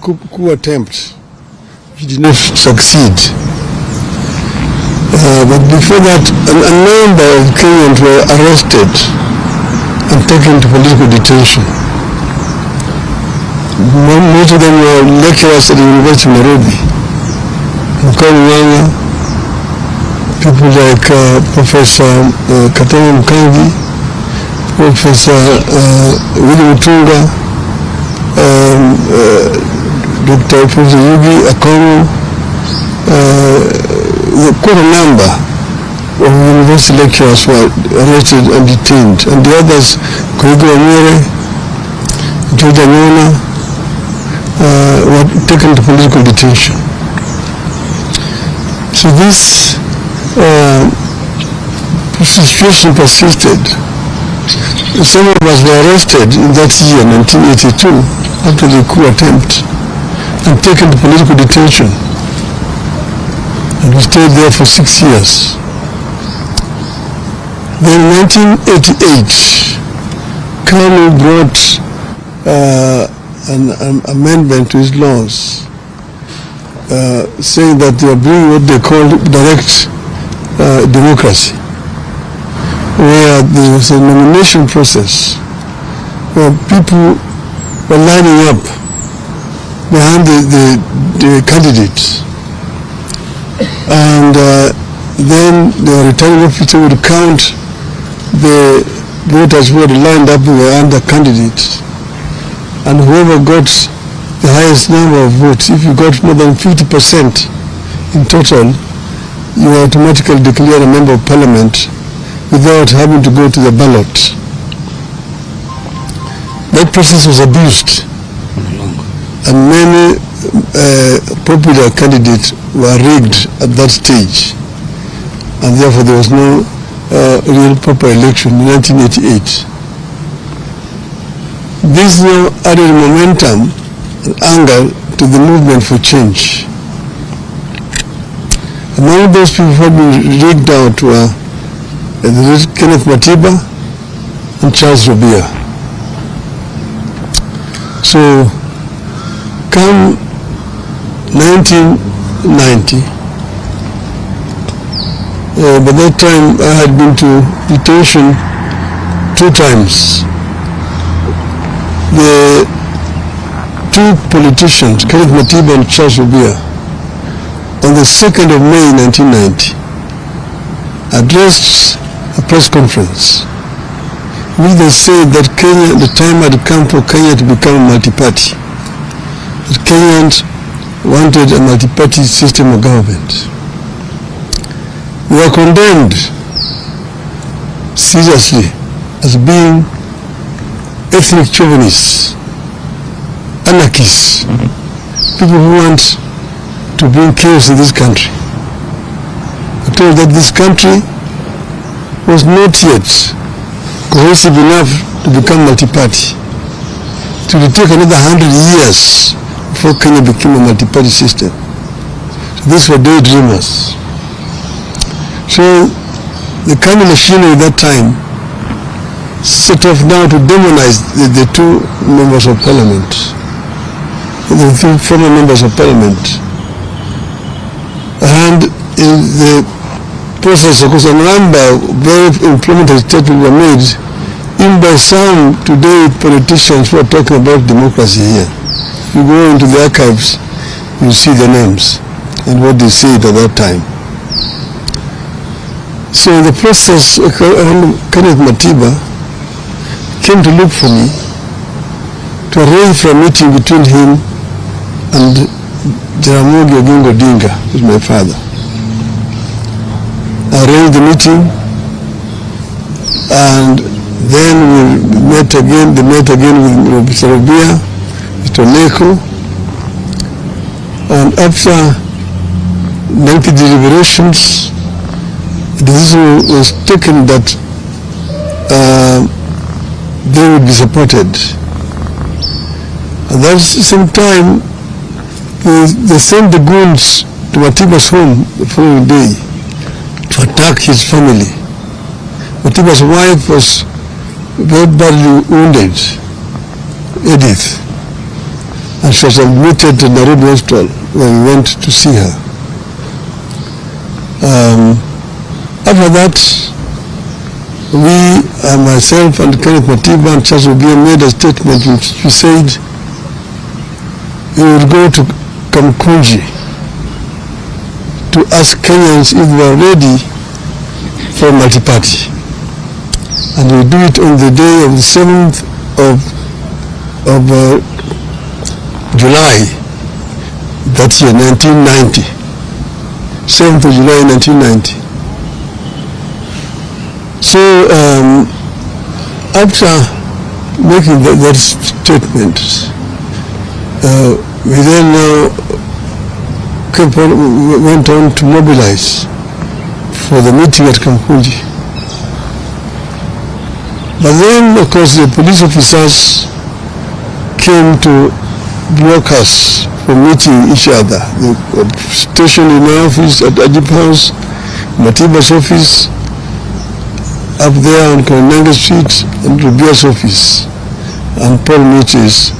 coup attempt which did not succeed. But before that, a number of Kenyans were arrested and taken to political detention. Most of them were lecturers at the University of Nairobi. People like Professor Kamukunji, Professor William Odinga, Dr. Professor Yugi Akono, quite a number of university lecturers were arrested and detained, and the others, Koigo Amore, George Anyona, were taken to political detention. So this situation persisted. Some of us were arrested in that year, 1982, after the coup attempt, and taken to political detention. And we stayed there for 6 years. Then in 1988, Kanu brought an amendment to his laws, saying that they are bringing what they call direct democracy, where there was a nomination process where people were lining up behind the candidates, and then the returning officer would count the voters who had lined up behind the candidates, and whoever got the highest number of votes, if you got more than 50% in total, you were automatically declared a member of parliament without having to go to the ballot. That process was abused, and many popular candidates were rigged at that stage, and therefore there was no real proper election in 1988. This now added momentum and anger to the movement for change. Among those people who had been rigged out were Kenneth Matiba and Charles Robia. So, come 1990, by that time I had been to detention 2 times. The 2 politicians, Kenneth Matiba and Charles Robia, on the 2nd of May 1990, addressed a press conference in which they said that Kenya, the time had come for Kenya to become a multi-party. That Kenyans wanted a multi-party system of government. We were condemned seriously as being ethnic chauvinists, anarchists, people who want to bring chaos in this country. I told that this country was not yet cohesive enough to become multi-party. It will take another 100 years before Kenya became a multi-party system. So these were daydreamers. So the Kanu machinery at that time set off now to demonize the 2 members of parliament, the 3 former members of parliament. And in the process, of course, a number of very inflammatory statements were made, even by some today politicians who are talking about democracy here. You go into the archives, you see the names and what they said at that time. So in the process, Kenneth Matiba came to look for me to arrange for a meeting between him and Raila Odinga, who is my father. I arranged the meeting, and then we met again. They met again with Mr. Robia, Mr. Neko, and after lengthy deliberations, the decision was taken that they would be supported. At that same time, they sent the goons to Matiba's home the following day to attack his family. Matiba's wife was very badly wounded, Edith, and she was admitted to Nairobi Hospital when we went to see her. After that, we, myself and Kenneth Matiba and Charles Obiya made a statement which we said we would go to Kamukunji to ask Kenyans if they were ready for multi-party. And we do it on the day of the 7th of July, that year, 1990. 7th of July, 1990. So after making that statement, we then went on to mobilize for the meeting at Kamukunji. But then, of course, the police officers came to block us from meeting each other. They were stationed in my office at Ajip House, Matiba's office, up there on Koinange Street, and Rubia's office, and Paul Mitchell's,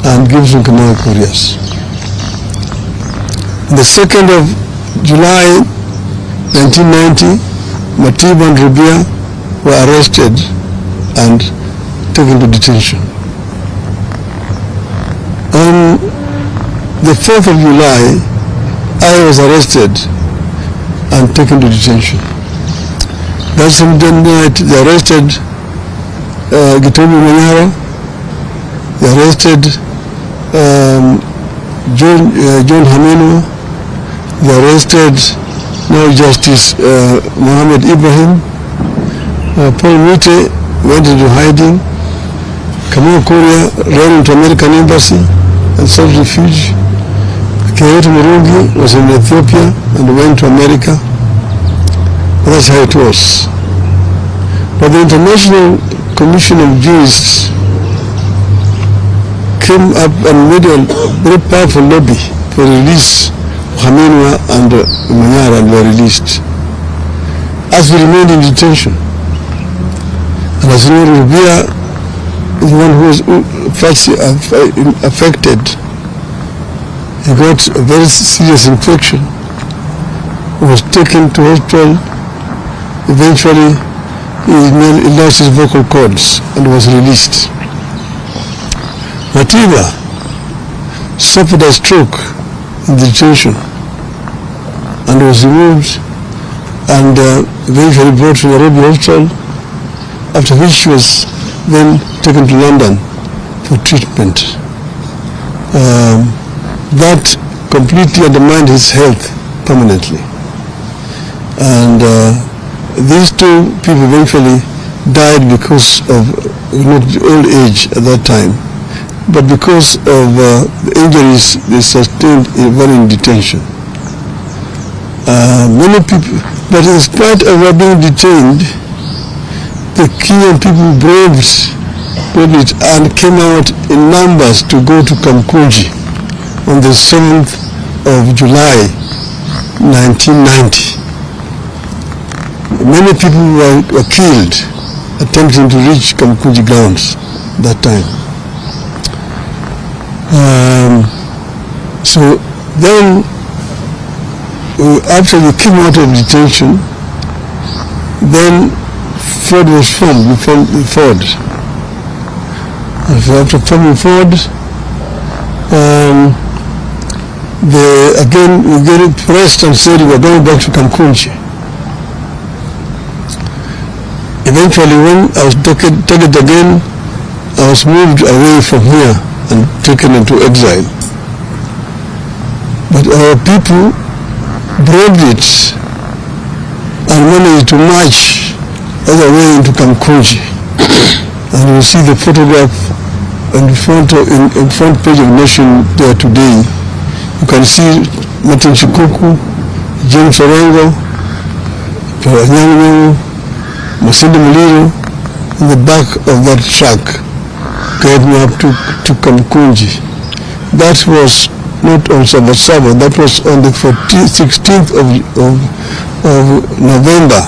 and Gibson Kamau Korea's. On the 2nd of July 1990, Matiba and Rubia were arrested and taken to detention. On the 4th of July, I was arrested and taken to detention. That same night, they arrested Gitobi Manyara, they arrested John Hameno, they arrested now Justice Mohammed Ibrahim, Paul Mute went into hiding, Kamau Korea ran into American Embassy and sought refuge. Keretu Murungi was in Ethiopia and went to America. But that's how it was. But the International Commission of Jurists came up and made a very powerful lobby for the release of Hamenwa and Manyara, and were released. As we remained in detention, and as you know, Rubia is the one who was first affected. He got a very serious infection, was taken to hospital. Eventually, he lost his vocal cords and was released. Matiba suffered a stroke in detention and was removed and eventually brought to the Nairobi Hospital, after which she was then taken to London for treatment. That completely undermined his health permanently. And these two people eventually died because of not old age at that time, but because of the injuries they sustained while in detention. Many people, but in spite of their being detained, the Kenyan people braved it and came out in numbers to go to Kamukunji on the 7th of July 1990. Many people were killed attempting to reach Kamukunji grounds that time. So then, after they came out of detention, then Ford was formed. We formed Ford. After forming Ford, we get pressed and said we were going back to Kamukunji. Eventually, when I was taken again, I was moved away from here and taken into exile. But our people braved it and managed to march all the way into Kamukunji. And you see the photograph on the front page of Nation there today. You can see Martin Shikuku, James Orengo, Nyangu, Masinde Muliro in the back of that truck guiding me up to Kamukunji. That was not on Saba, that was on the 16th of November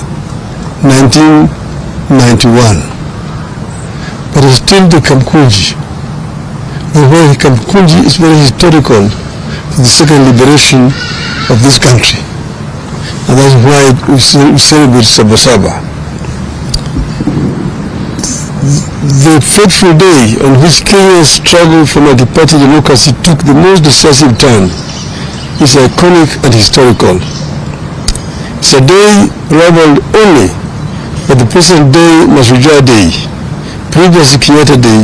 1991. But it's still the Kamukunji. The way Kamukunji is very historical for the second liberation of this country. And that's why we celebrate Saba. The fateful day on which Kenya's struggle for multi-party democracy took the most decisive turn is iconic and historical. It's a day rivaled only by the present day Mashujaa Day, previously Kenyatta Day,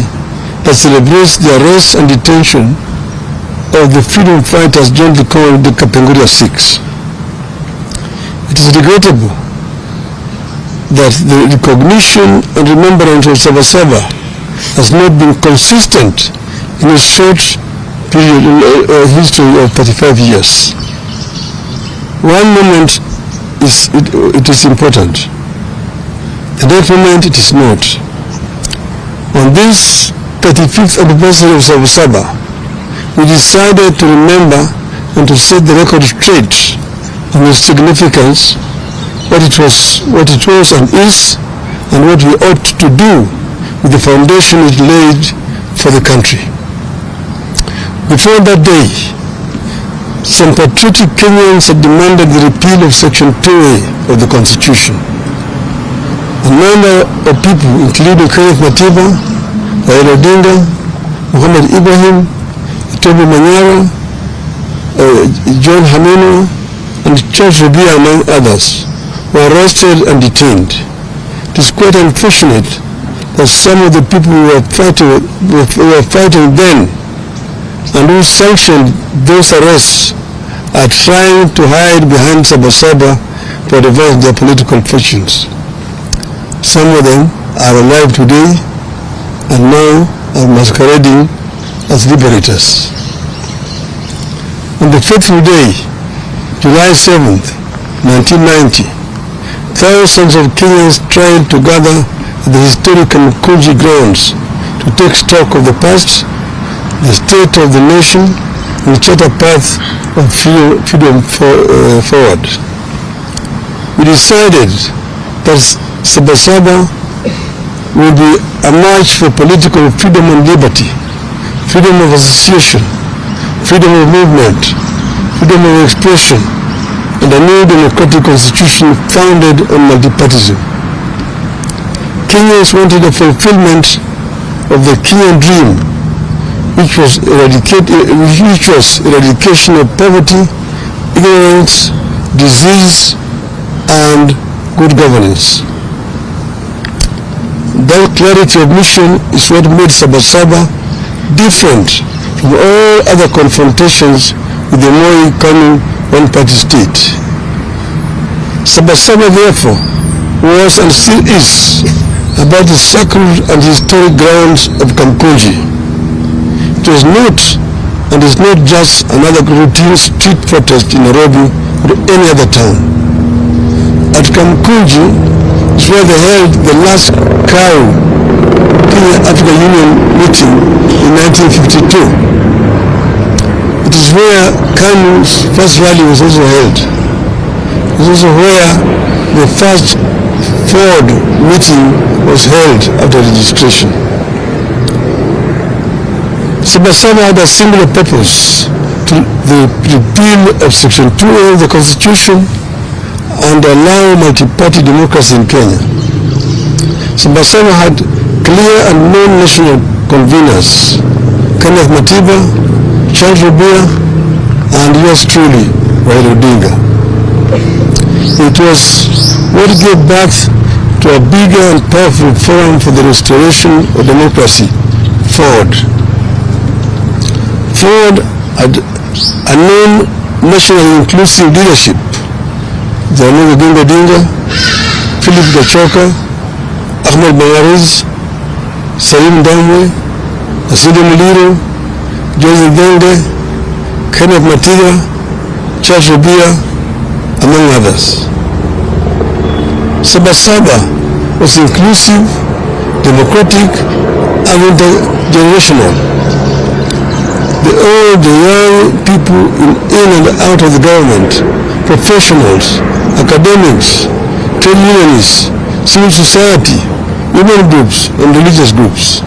that celebrates the arrest and detention of the freedom fighters jointly called the Kapenguria Six. It is regrettable that the recognition and remembrance of Saba has not been consistent in a short period history of 35 years. One moment it is important, the next moment it is not. On this 35th anniversary of Saba, we decided to remember and to set the record straight on its significance, what it was and is, and what we ought to do with the foundation it laid for the country. Before that day, some patriotic Kenyans had demanded the repeal of Section 2A of the Constitution. A number of people, including Kenneth Matiba, Raila Odinga, Muhammad Ibrahim, Toby Manyara, John Hamino, and Charles Rubia, among others, were arrested and detained. It is quite unfortunate that some of the people who were fighting then and who sanctioned those arrests are trying to hide behind Saba to advance their political fortunes. Some of them are alive today and now are masquerading as liberators. On the fateful day, July 7th, 1990, thousands of Kenyans tried to gather at the historic Kamukunji grounds to take stock of the past, the state of the nation, and chart a path of freedom forward. We decided that Saba will be a march for political freedom and liberty, freedom of association, freedom of movement, freedom of expression, and a new democratic constitution founded on multipartyism. Kenyans wanted a fulfillment of the Kenyan dream, which was eradication of poverty, ignorance, disease, and good governance. That clarity of mission is what made Saba different from all other confrontations with the more coming one-party state. Saba therefore was and still is about the sacred and historic grounds of Kamukunji. It was not and is not just another routine street protest in Nairobi or any other town. At Kamukunji is where they held the last Kenya African Union meeting in 1952. It is where Kanu's first rally was also held. It is also where the first Ford meeting was held after registration. Saba had a singular purpose, to the repeal of Section 2A of the Constitution and allow multi-party democracy in Kenya. Saba had clear and known national conveners, Kenneth Matiba, Charles Rubia, and yours truly, Raila Odinga. It was what gave birth to a bigger and powerful forum for the restoration of democracy, Ford. Ford had a known nationally inclusive leadership. Raila Odinga, Philip Gachoka, Ahmed Bangariz, Salim Damwe, Asidi Muliro, Joseph Dende, Kenneth Matiba, Charles Rubia, among others. Saba was inclusive, democratic, and intergenerational. All the young people in and out of the government, professionals, academics, trade unionists, civil society, women groups, and religious groups,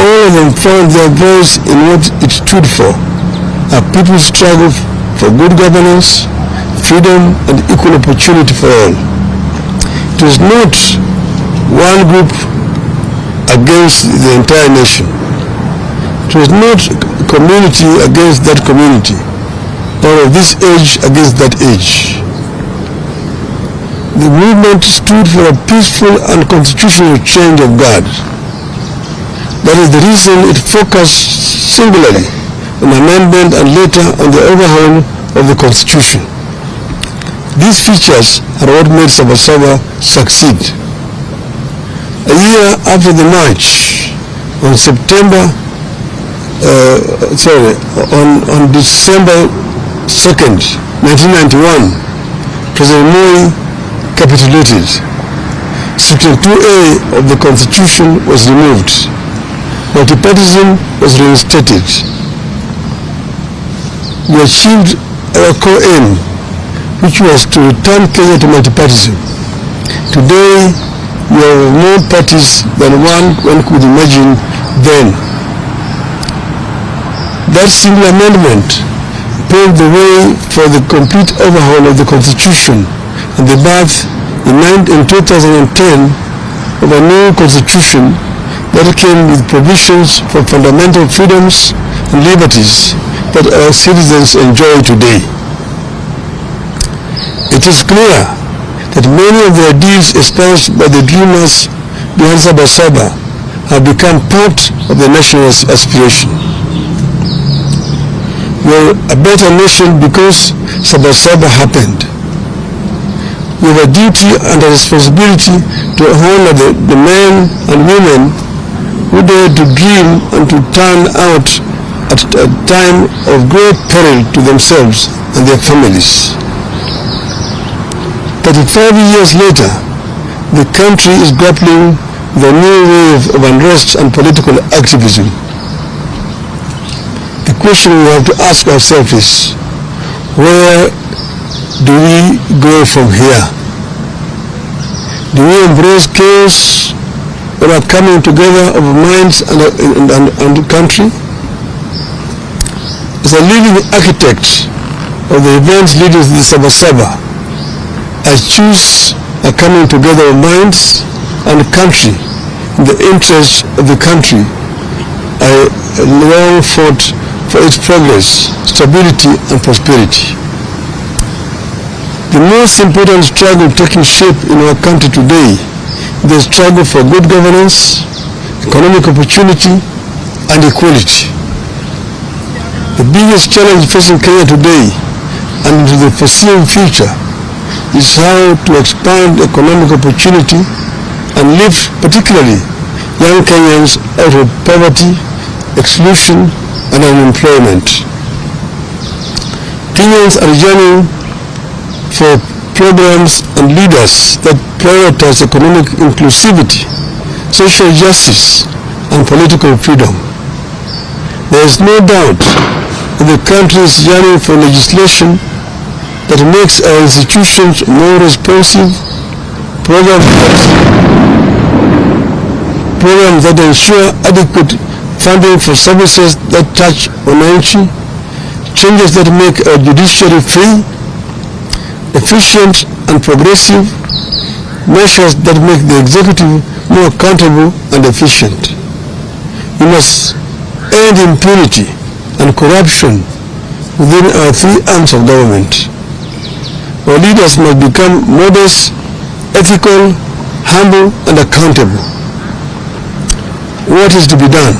all of them found their voice in what it stood for: a people's struggle for good governance, freedom, and equal opportunity for all. It was not one group against the entire nation. It was not community against that community, or of this age against that age. The movement stood for a peaceful and constitutional change of guard. That is the reason it focused singularly on amendment and later on the overhaul of the Constitution. These features are what made Saba succeed. A year after the march, on December 2nd, 1991, President Moi capitulated. Section 2A of the Constitution was removed. Multipartyism was reinstated. We achieved our core aim, which was to return Kenya to multipartyism. Today, we have more parties than one could imagine then. That single amendment paved the way for the complete overhaul of the Constitution and the birth in 2010 of a new Constitution that came with provisions for fundamental freedoms and liberties that our citizens enjoy today. It is clear that many of the ideals espoused by the dreamers behind Saba have become part of the national aspiration. We are a better nation because Saba happened. We have a duty and a responsibility to honor the men and women who dared to dream and to turn out at a time of great peril to themselves and their families. 35 years later, the country is grappling with a new wave of unrest and political activism. The question we have to ask ourselves is, where do we go from here? Do we embrace chaos or a coming together of minds and country? As a living architect of the events leading to the Saba, I choose a coming together of minds and country in the interest of the country. I long fought for its progress, stability, and prosperity. The most important struggle taking shape in our country today is the struggle for good governance, economic opportunity, and equality. The biggest challenge facing Kenya today and into the foreseeable future is how to expand economic opportunity and lift particularly young Kenyans out of poverty, exclusion, and unemployment. Kenyans are yearning for programs and leaders that prioritize economic inclusivity, social justice, and political freedom. There is no doubt that the country is yearning for legislation that makes our institutions more responsive, programs that ensure adequate funding for services that touch wananchi, changes that make our judiciary free, efficient and progressive, measures that make the executive more accountable and efficient. We must end impunity and corruption within our three arms of government. Our leaders must become modest, ethical, humble, and accountable. What is to be done?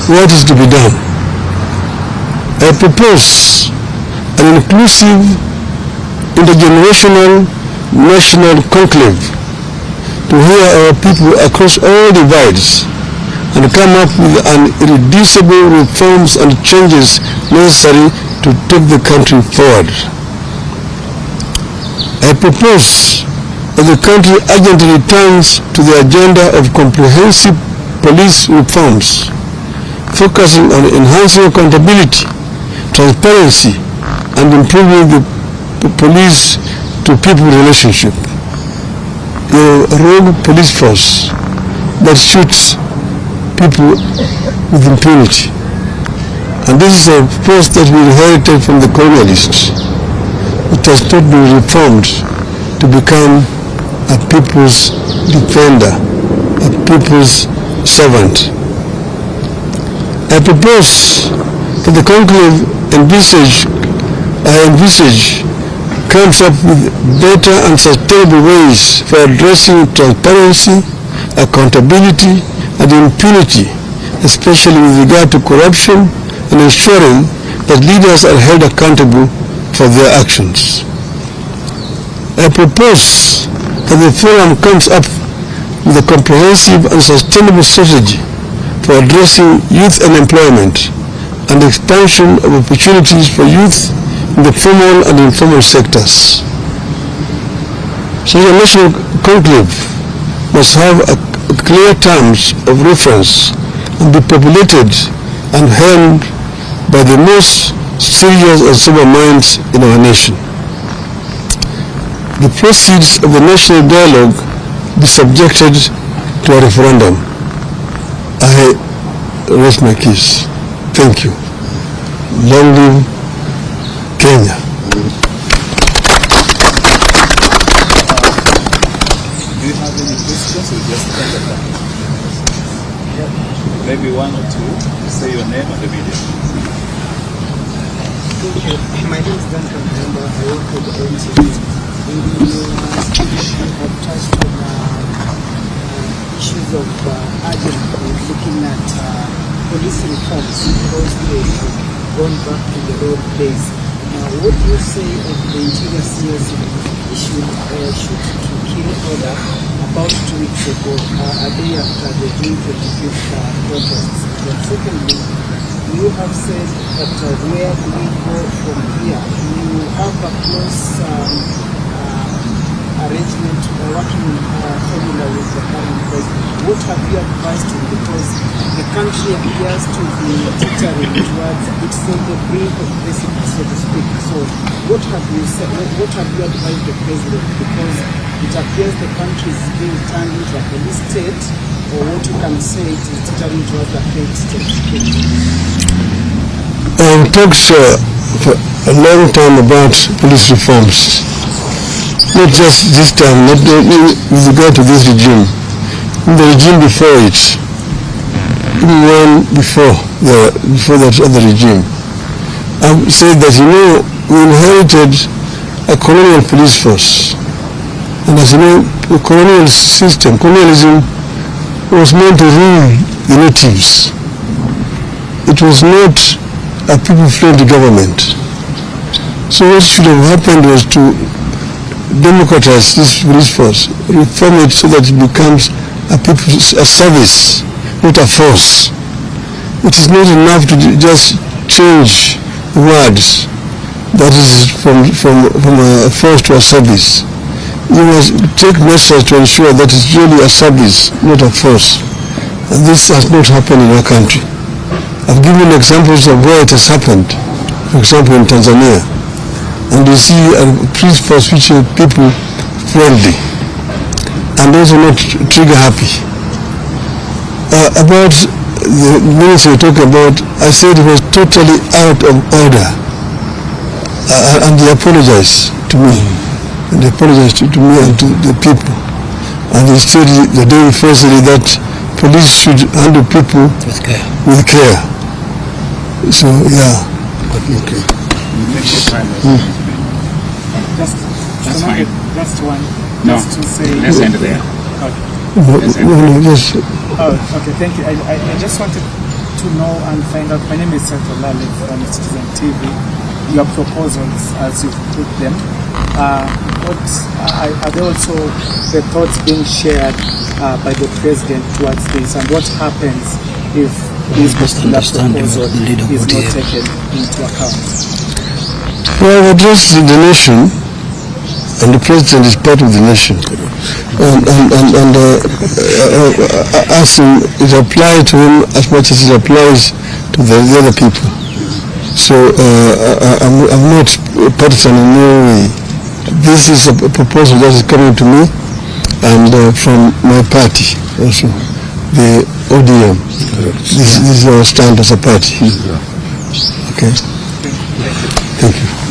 What is to be done? I propose an inclusive, intergenerational, national conclave to hear our people across all divides and come up with irreducible reforms and changes necessary to take the country forward. I propose that the country urgently returns to the agenda of comprehensive police reforms, focusing on enhancing accountability, transparency, and improving the police to people relationship. Your rogue police force that shoots people with impunity. And this is a force that we inherited from the colonialists. It has not been reformed to become a people's defender, a people's servant. I propose that the conclave envisage comes up with better and sustainable ways for addressing transparency, accountability, and impunity, especially with regard to corruption, and ensuring that leaders are held accountable for their actions. I propose that the forum comes up with a comprehensive and sustainable strategy for addressing youth unemployment and expansion of opportunities for youth in the formal and informal sectors. Such a national conclave must have clear terms of reference and be populated and held by the most serious and sober minds in our nation. The proceeds of the national dialogue be subjected to a referendum. I rest my case. Thank you. Long live Kenya. Do you have any questions or just maybe one or two? Say your name and the media. My name is Duncan Member. I work with the NTV. You have touched on issues of urgently looking at police reforms because they have gone back to the old days. Now, what do you say of the interior CS issued shoot to kill order about 2 weeks ago, a day after the June 25th protests? But secondly, you have said that where do we go from here? You have a close arrangement working formula with the current president. What have you advised him? Because the country appears to be teetering towards its on the brink of precipice, so to speak. So what have you said? What have you advised the president? Because it appears the country is being turned into a police state, or what you can say it is teetering towards a failed state. I've talked for a long time about police reforms. Not just this time, not with regard to this regime. In the regime before it, even one before that other regime. I've said that, we inherited a colonial police force. And as you know, the colonial system, colonialism, was meant to rule the natives. It was not a people-friendly government. So what should have happened was to democratize this police force, reform it so that it becomes a service, not a force. It is not enough to just change words, that is from a force to a service. You must take measures to ensure that it's really a service, not a force. And this has not happened in our country. I've given examples of where it has happened. For example, in Tanzania. And you see a police force which are people friendly and also not trigger happy. About the ministry we're talking about, I said it was totally out of order. And they apologized to me. And they apologized to me and to the people. And they said the day before that police should handle people with care. So, yeah. Okay. That's fine. Just one. No. Just to say. Let's end there. Okay. Yes. Oh, okay. Thank you. I just wanted to know and find out. My name is Seto Lale from Citizen TV. Your proposals, as you put them, are there also the thoughts being shared by the president towards this, and what happens if this particular proposal is not taken into account? Well, I've addressed the nation, and the president is part of the nation. And asking it applies to him as much as it applies to the other people. So I'm not partisan in no way. This is a proposal that is coming to me and from my party also. the ODM. This is our stand as a party. Okay. Thank you.